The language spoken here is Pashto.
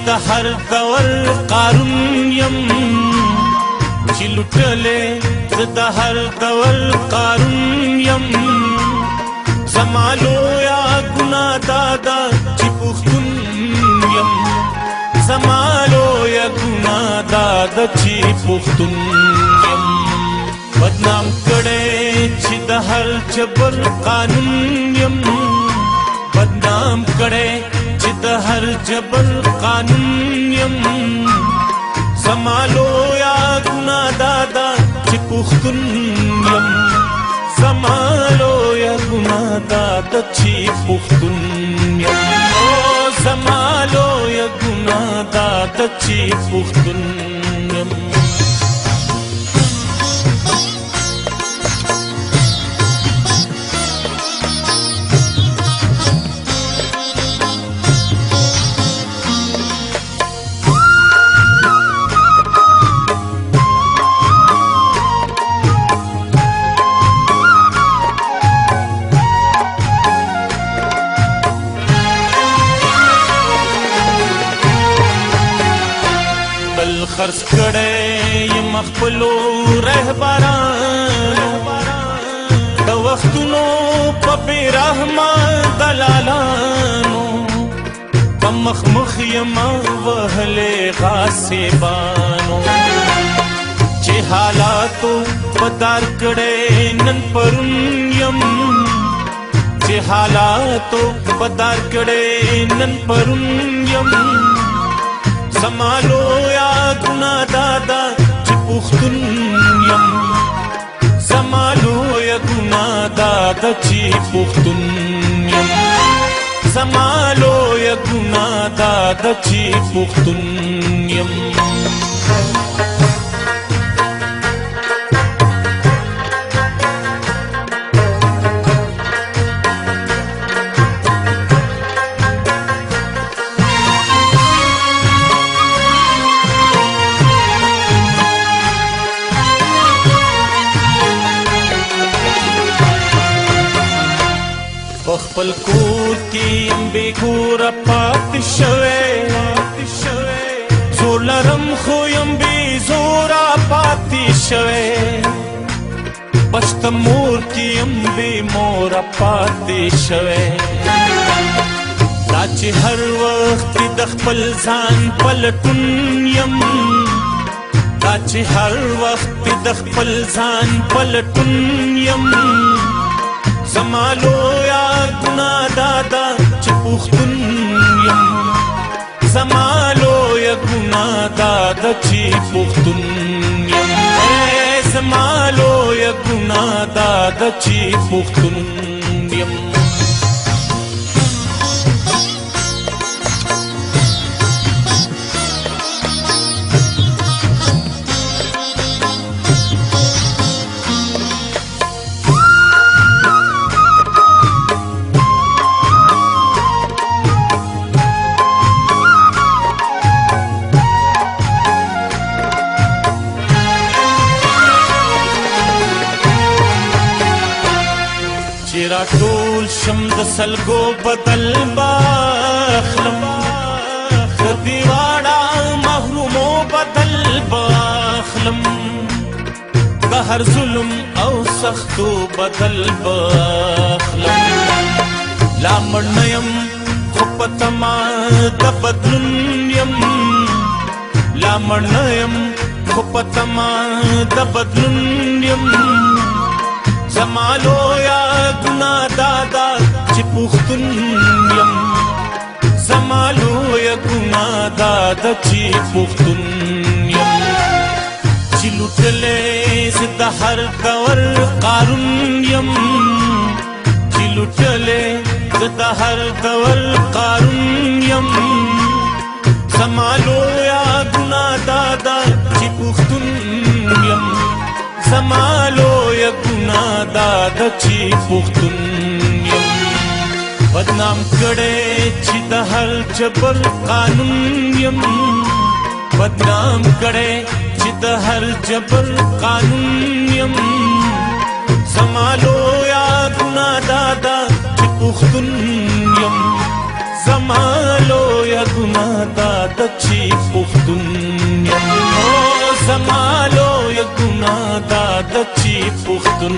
د هر دور قارون یم چې لوټلې زه د هر دور قارون یم زما لویه ګناه دا ده چې پښتون یم زما لویه ګناه دا ده چې پښتون یم بدنام کړی چې د هر جبر قانون یم بدنام کړی چې د هر جبر قانون یم زما لویه ګناه دا ده چې پښتون یم زما لویه ګناه دا ده چې پښتون یم زما لویه ګناه دا ده چې پښتون یم خرڅ کړی یم خپلو رهبرانو د وختونو په بې رحمه دلالانو په مخ مخ یم وهلې غاصبانو چې حالاتو په دار کړی نن پرون یم چې حالاتو په دار کړی نن پرون یم زما لویه ګناه دا ده چې پښتون یم زما لویه ګناه دا ده چې پښتون یم زما لویه ګناه دا ده چې پښتون یم خپل کور کې یم بې کوره پاتې شوی زور لرم خو یم بې زوره پاتې شوی بشته مور کې یم بې موره پاتې شوی دا چې هر وخت د خپل ځان پلټون یم دا چې هر وخت د خپل ځان پلټون یم زما لویه ګناه دا ده چې پښتون یم زما لویه ګناه دا ده چې پښتون یم زما لویه ګناه دا ده چې پښتون یم چې راټول شم د سلګو بدل باخلم د دې واړه محرومو بدل باخلم د هر ظلم او سختو بدل باخلم لا مړ نه یم خو په تما د بدلون یم لا مړ نه یم خو په تما د بدلون یم زما لویه ګناه دا ده چې پښتون یم زما لویه ګناه دا ده چې پښتون یم چې لوټلې زه د هر دور قارون یم چې لوټلې زه د هر دور قارون یم زما لویه ګناه دا ده چې پښتون یم زما لویه ګناه دا ده چې پښتون یم بدنام کړی چې د هر جبر قانون یم بدنام کړی چې د هر جبر قانون یم زما لویه ګناه دا ده چې پښتون یم زما لویه ګناه دا د چی پختون یم زما لویه ګناه دا د چی پختون